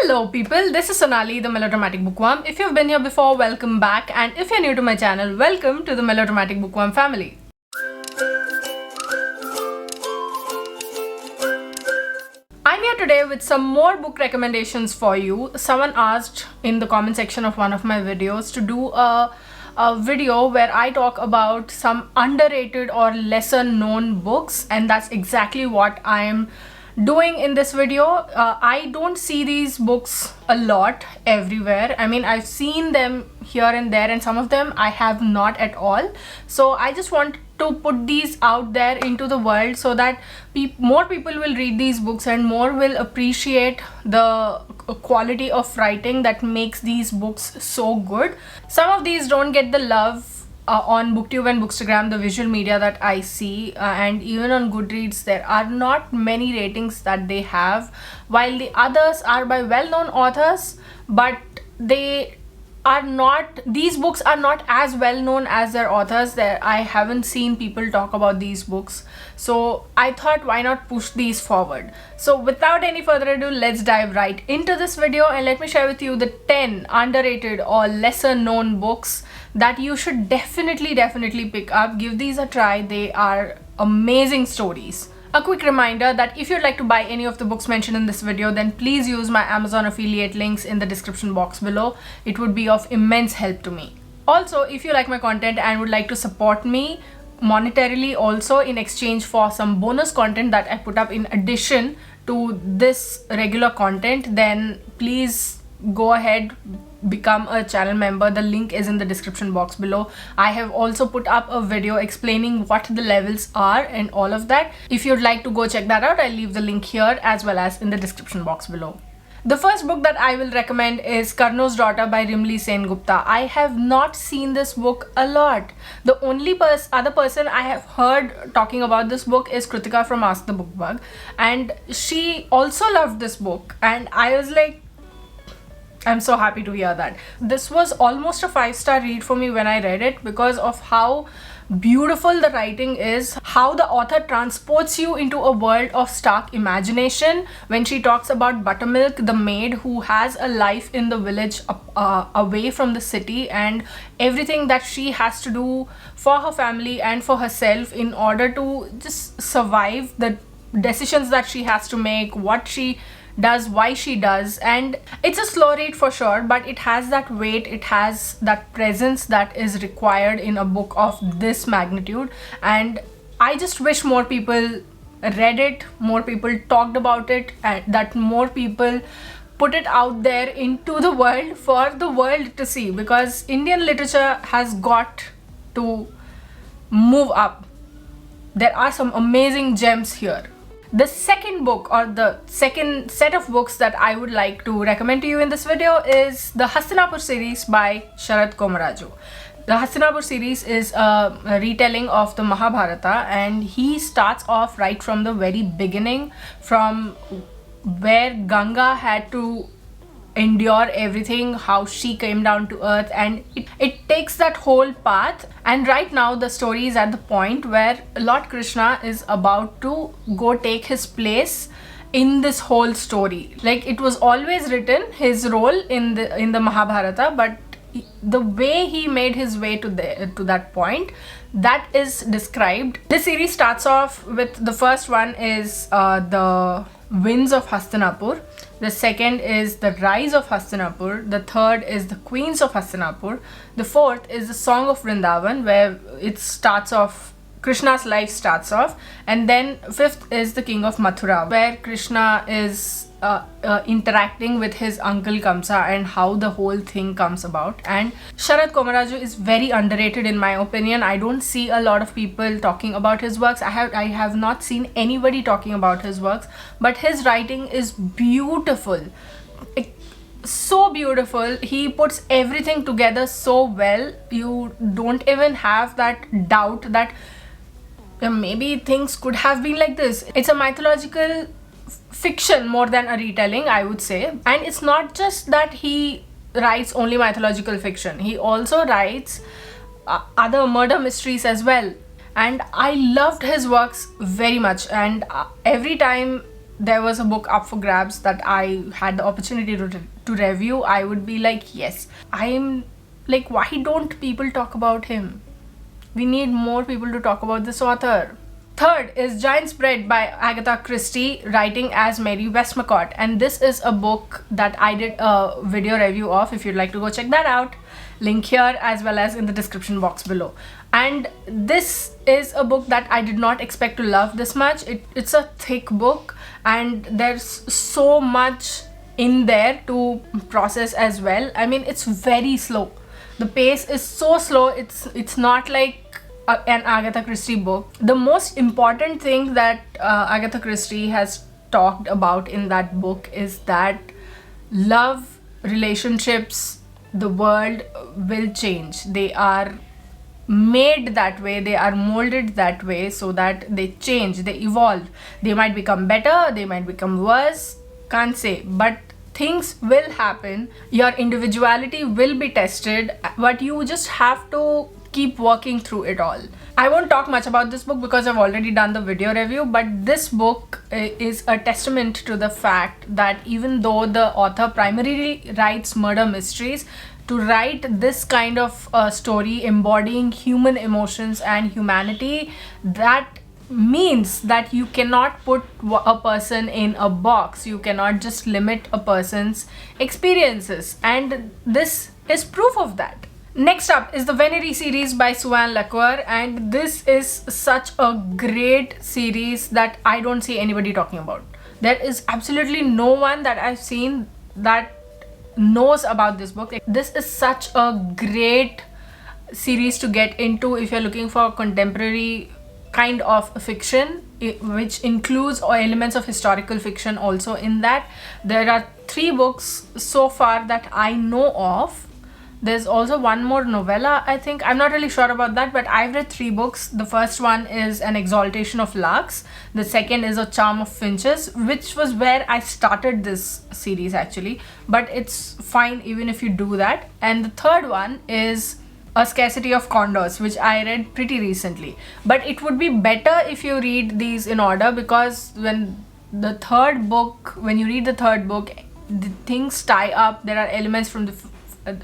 Hello people, this is Sonali, the Melodramatic Bookworm. If you've been here before, welcome back, and if you're new to my channel, welcome to the Melodramatic Bookworm family. I'm here today with some more book recommendations for you. Someone asked in the comment section of one of my videos to do a video where I talk about some underrated or lesser known books, and that's exactly what I am doing in this video. I don't see these books a lot everywhere. I mean, I've seen them here and there, and some of them I have not at all. So I just want to put these out there into the world so that more people will read these books and more will appreciate the quality of writing that makes these books so good. Some of these don't get the love on BookTube and Bookstagram, the visual media that I see, and even on Goodreads there are not many ratings that they have, while the others are by well-known authors, but these books are not as well known as their authors. I haven't seen people talk about these books, so I thought, why not push these forward? So without any further ado, let's dive right into this video and let me share with you the 10 underrated or lesser known books that you should definitely pick up. Give these a try. They are amazing stories. A quick reminder that if you'd like to buy any of the books mentioned in this video, then please use my Amazon affiliate links in the description box below. It would be of immense help to me. Also, if you like my content and would like to support me monetarily also in exchange for some bonus content that I put up in addition to this regular content, then please go ahead, become a channel member. The link is in the description box below. I have also put up a video explaining what the levels are and all of that. If you'd like to go check that out, I'll leave the link here as well as in the description box below. The first book that I will recommend is Karnos Daughter by Rimli Sengupta. I have not seen this book a lot. The only other person I have heard talking about this book is Kritika from Ask the Bookbug, and she also loved this book, and I was like, I'm so happy to hear that. This was almost a 5-star read for me when I read it because of how beautiful the writing is, how the author transports you into a world of stark imagination when she talks about Buttermilk, the maid who has a life in the village away from the city, and everything that she has to do for her family and for herself in order to just survive, the decisions that she has to make, what she does, why she does. And it's a slow read for sure, but it has that weight, it has that presence that is required in a book of this magnitude, and I just wish more people read it, more people talked about it, and that more people put it out there into the world for the world to see, because Indian literature has got to move up. There are some amazing gems here. The second book, or the second set of books that I would like to recommend to you in this video, is the Hastinapur Series by Sharat Komaraju. The Hastinapur Series is a retelling of the Mahabharata, and he starts off right from the very beginning, from where Ganga had to endure everything, how she came down to earth, and it takes that whole path. And right now the story is at the point where Lord Krishna is about to go take his place in this whole story. Like, it was always written, his role in the Mahabharata, but the way he made his way to that point, that is described. This series starts off with, the first one is the Winds of Hastinapur. The second is the Rise of Hastinapur. The third is the Queens of Hastinapur. The fourth is the Song of Vrindavan, where it starts off, Krishna's life starts off. And then fifth is the King of Mathura, where Krishna is interacting with his uncle Kamsa and how the whole thing comes about. And Sharat Komaraju is very underrated in my opinion. I don't see a lot of people talking about his works. I have not seen anybody talking about his works, but his writing is beautiful. So beautiful. He puts everything together so well. You don't even have that doubt that maybe things could have been like this. It's a mythological fiction more than a retelling, I would say. And it's not just that he writes only mythological fiction, he also writes other murder mysteries as well. And I loved his works very much, and every time there was a book up for grabs that I had the opportunity to review, I would be like, yes. I'm like, why don't people talk about him? We need more people to talk about this author. Third is Giant's Bread by Agatha Christie, writing as Mary Westmacott. And this is a book that I did a video review of. If you'd like to go check that out, link here as well as in the description box below. And this is a book that I did not expect to love this much. It's a thick book and there's so much in there to process as well. I mean, it's very slow. The pace is so slow. It's not like an Agatha Christie book. The most important thing that Agatha Christie has talked about in that book is that love, relationships, the world will change. They are made that way, they are molded that way so that they change, they evolve. They might become better, they might become worse, can't say, but things will happen. Your individuality will be tested, but you just have to keep working through it all. I won't talk much about this book because I've already done the video review, but this book is a testament to the fact that even though the author primarily writes murder mysteries, to write this kind of story embodying human emotions and humanity, that means that you cannot put a person in a box. You cannot just limit a person's experiences, and this is proof of that. Next up is the Winery series by Suan Lacquer, and this is such a great series that I don't see anybody talking about. There is absolutely no one that I've seen that knows about this book. This is such a great series to get into if you're looking for a contemporary kind of fiction, which includes elements of historical fiction also in that. There are 3 books so far that I know of. There's also one more novella, I think. I'm not really sure about that, but I've read 3 books. The first one is An Exaltation of Larks. The second is A Charm of Finches, which was where I started this series actually, but it's fine even if you do that. And the third one is A Scarcity of Condors, which I read pretty recently. But it would be better if you read these in order, because when you read the third book, the things tie up. There are elements from the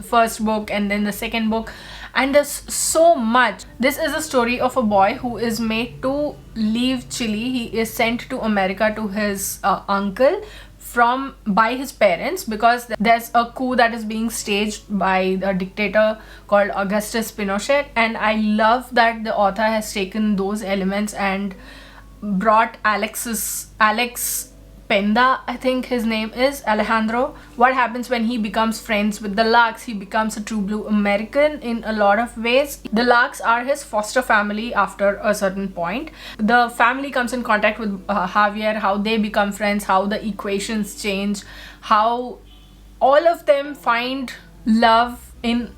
first book and then the second book, and there's so much. This is a story of a boy who is made to leave Chile. He is sent to America to his uncle by his parents, because there's a coup that is being staged by a dictator called Augustus Pinochet. And I love that the author has taken those elements and brought Alex Penda, I think his name is, Alejandro. What happens when he becomes friends with the Larks? He becomes a true blue American in a lot of ways. The Larks are his foster family after a certain point. The family comes in contact with Javier, how they become friends, how the equations change, how all of them find love in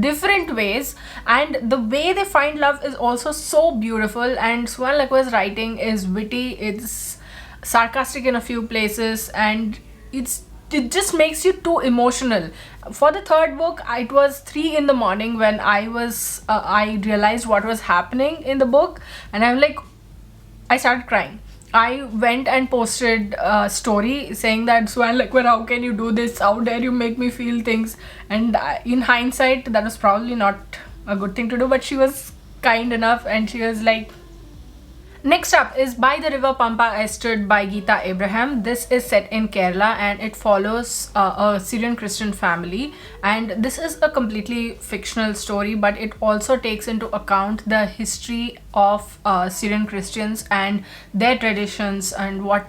different ways, and the way they find love is also so beautiful. And Suan Lacquer's writing is witty, it's sarcastic in a few places, and it just makes you too emotional. For the third book, it was 3 in the morning when I realized what was happening in the book, and I started crying. I went and posted a story saying that, Suan Lacquer, how can you do this? How dare you make me feel things? And in hindsight, that was probably not a good thing to do, but she was kind enough and she was like. Next up is By the River Pampa, Esther by Geeta Abraham. This is set in Kerala and it follows a Syrian Christian family, and this is a completely fictional story, but it also takes into account the history of Syrian Christians and their traditions, and what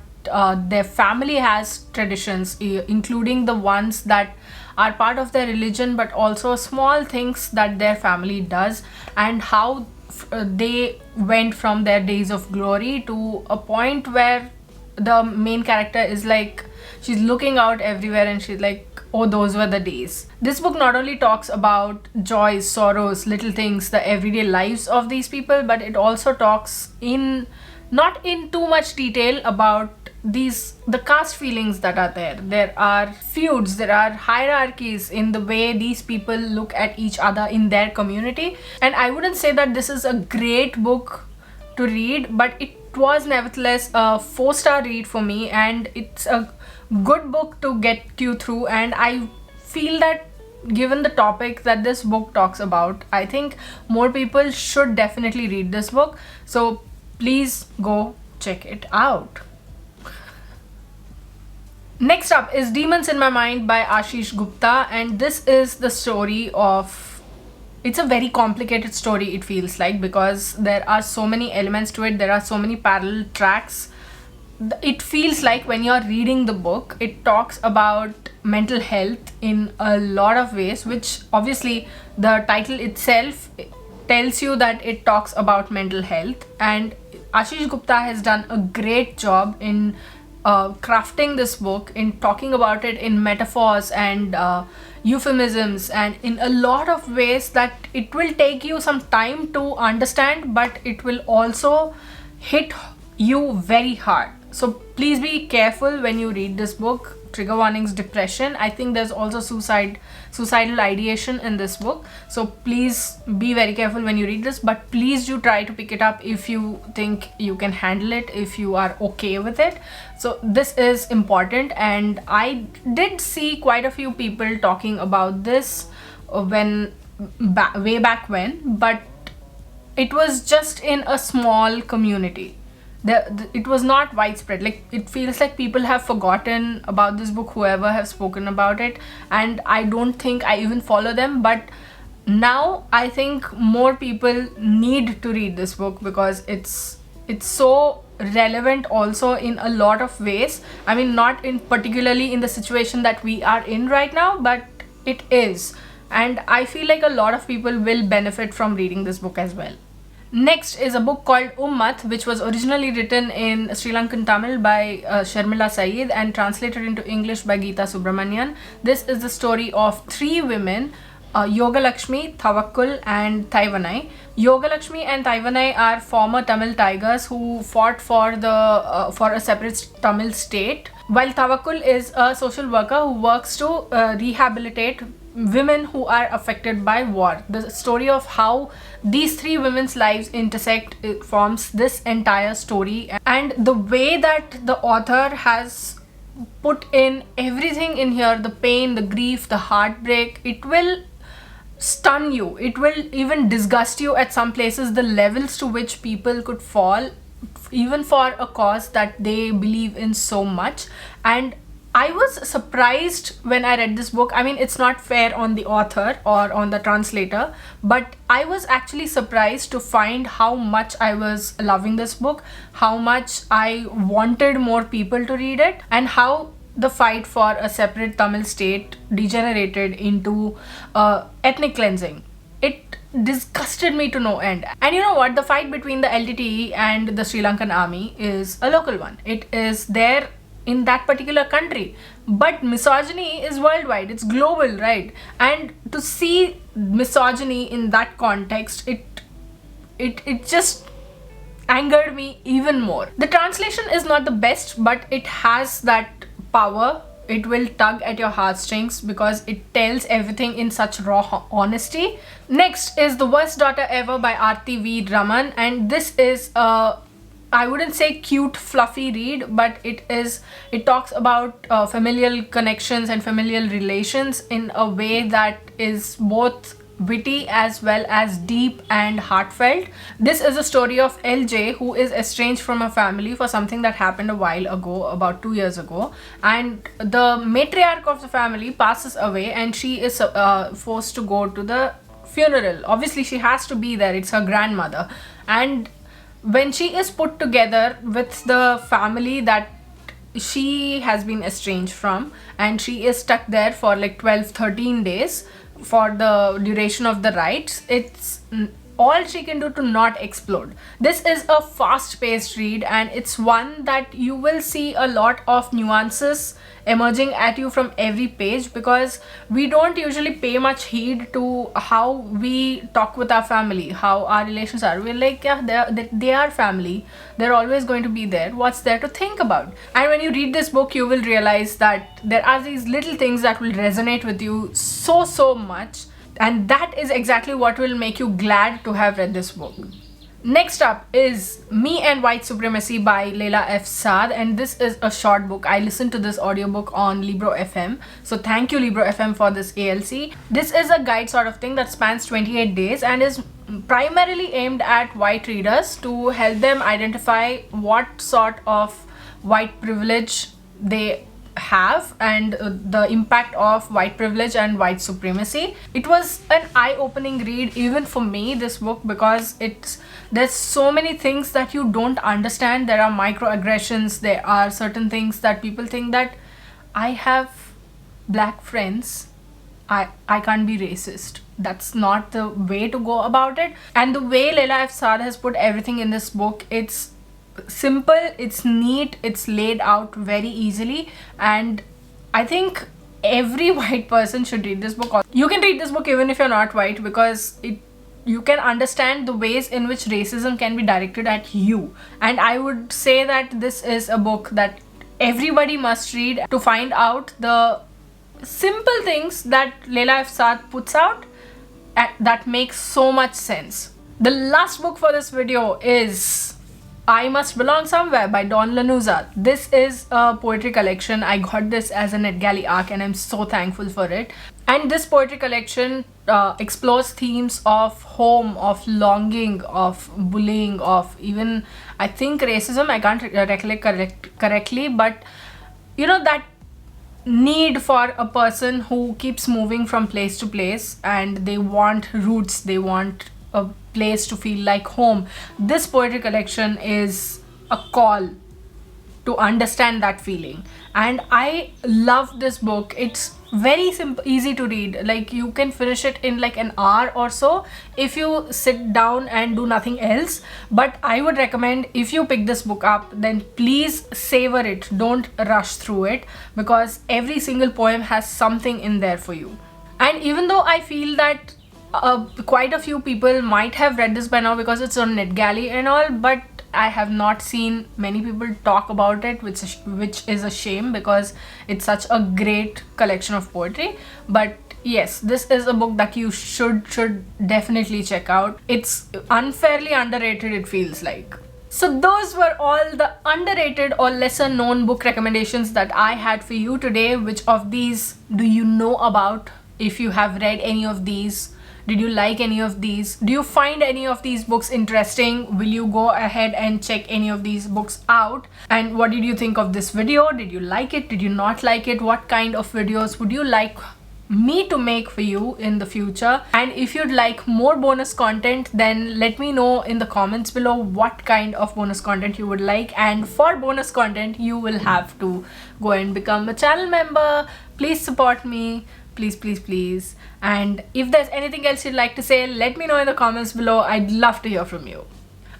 their family has traditions, including the ones that are part of their religion, but also small things that their family does, and how they went from their days of glory to a point where the main character is like, she's looking out everywhere and she's like, oh, those were the days. This book not only talks about joys, sorrows, little things, the everyday lives of these people, but it also talks not in too much detail about the caste feelings that are there. There are feuds, there are hierarchies in the way these people look at each other in their community. And I wouldn't say that this is a great book to read, but it was nevertheless a 4-star read for me, and it's a good book to get you through. And I feel that given the topic that this book talks about, I think more people should definitely read this book. So please go check it out. Next up is Demons in My Mind by Ashish Gupta, and this is the story of, it's a very complicated story, it feels like, because there are so many elements to it, there are so many parallel tracks. It feels like when you're reading the book, it talks about mental health in a lot of ways, which obviously the title itself tells you that it talks about mental health. And Ashish Gupta has done a great job in crafting this book, in talking about it in metaphors and euphemisms, and in a lot of ways that it will take you some time to understand, but it will also hit you very hard. So please be careful when you read this book. Trigger warnings: depression. I think there's also suicidal ideation in this book. So please be very careful when you read this, but please do try to pick it up if you think you can handle it, if you are okay with it. So this is important, and I did see quite a few people talking about this way back when, but it was just in a small community. It was not widespread. Like, it feels like people have forgotten about this book, whoever have spoken about it, and I don't think I even follow them. But now I think more people need to read this book because it's so relevant also in a lot of ways. I mean, not in particularly in the situation that we are in right now, but it is, and I feel like a lot of people will benefit from reading this book as well. Next is a book called Umath, which was originally written in Sri Lankan Tamil by Sharmila Saeed and translated into English by Geeta Subramanian. This is the story of 3 women, Yoga Lakshmi, Thawakkul and Thaivanai. Yoga Lakshmi and Thaivanai are former Tamil tigers who fought for a separate Tamil state, while Thawakkul is a social worker who works to rehabilitate women who are affected by war. The story of how these 3 women's lives intersect, it forms this entire story, and the way that the author has put in everything in here, the pain, the grief, the heartbreak, it will stun you, it will even disgust you at some places, the levels to which people could fall even for a cause that they believe in so much. And I was surprised when I read this book. I mean, it's not fair on the author or on the translator, but I was actually surprised to find how much I was loving this book, how much I wanted more people to read it, and how the fight for a separate Tamil state degenerated into ethnic cleansing. It disgusted me to no end. And you know what? The fight between the LTTE and the Sri Lankan army is a local one. It is there in that particular country, but misogyny is worldwide, it's global, right? And to see misogyny in that context, it just angered me even more. The translation is not the best, but it has that power. It will tug at your heartstrings because it tells everything in such raw honesty. Next is The Worst Daughter Ever by Aarti V. Raman, and this is a, I wouldn't say cute fluffy read, but it talks about familial connections and familial relations in a way that is both witty as well as deep and heartfelt. This is a story of LJ, who is estranged from her family for something that happened a while ago, about 2 years ago, and the matriarch of the family passes away and she is forced to go to the funeral. Obviously she has to be there, it's her grandmother, and when she is put together with the family that she has been estranged from, and she is stuck there for like 12-13 days for the duration of the rites, it's all she can do to not explode. This is a fast-paced read, and it's one that you will see a lot of nuances emerging at you from every page, because we don't usually pay much heed to how we talk with our family, how our relations are. We're like, yeah, they are family, they're always going to be there, what's there to think about? And when you read this book, you will realize that there are these little things that will resonate with you so much, and that is exactly what will make you glad to have read this book. Next up is Me and White Supremacy by Leila F. Saad, and this is a short book. I listened to this audiobook on Libro FM, so thank you Libro FM for this ALC. This is a guide sort of thing that spans 28 days and is primarily aimed at white readers to help them identify what sort of white privilege they have and the impact of white privilege and white supremacy. It was an eye-opening read even for me, this book, because there's so many things that you don't understand. There are microaggressions, there are certain things that people think that I have black friends, I can't be racist. That's not the way to go about it. And the way Leila F. Saad has put everything in this book, it's simple, it's neat, it's laid out very easily, and I think every white person should read this book. You can read this book even if you're not white, because you can understand the ways in which racism can be directed at you. And I would say that this is a book that everybody must read to find out the simple things that Leila F. Saad puts out that makes so much sense. The last book for this video is I Must Belong Somewhere by Dawn Lanuza. This is a poetry collection. I got this as a NetGalley ARC and I'm so thankful for it. And this poetry collection explores themes of home, of longing, of bullying, of even, I think, racism. I can't recollect correctly, but you know, that need for a person who keeps moving from place to place and they want roots, they want a place to feel like home. This poetry collection is a call to understand that feeling, and I love this book. It's very simple, easy to read. Like, you can finish it in like an hour or so if you sit down and do nothing else. But I would recommend, if you pick this book up, then please savor it, don't rush through it, because every single poem has something in there for you. And even though I feel that quite a few people might have read this by now because it's on NetGalley and all, but I have not seen many people talk about it, which is a shame, because it's such a great collection of poetry. But yes, this is a book that you should definitely check out. It's unfairly underrated, it feels like. So those were all the underrated or lesser known book recommendations that I had for you today. Which of these do you know about? If you have read any of these, did you like any of these? Do you find any of these books interesting? Will you go ahead and check any of these books out? And what did you think of this video? Did you like it? Did you not like it? What kind of videos would you like me to make for you in the future? And if you'd like more bonus content, then let me know in the comments below what kind of bonus content you would like. And for bonus content, you will have to go and become a channel member. Please support me. Please. And if there's anything else you'd like to say, let me know in the comments below. I'd love to hear from you.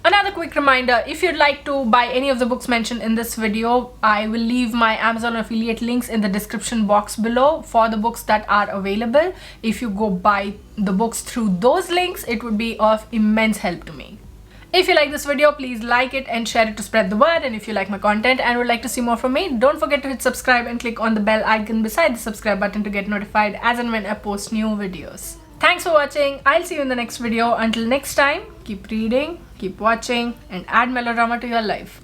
Another quick reminder, if you'd like to buy any of the books mentioned in this video, I will leave my Amazon affiliate links in the description box below for the books that are available. If you go buy the books through those links, it would be of immense help to me. If you like this video, please like it and share it to spread the word. And if you like my content and would like to see more from me, don't forget to hit subscribe and click on the bell icon beside the subscribe button to get notified as and when I post new videos. Thanks for watching. I'll see you in the next video. Until next time, keep reading, keep watching, and add melodrama to your life.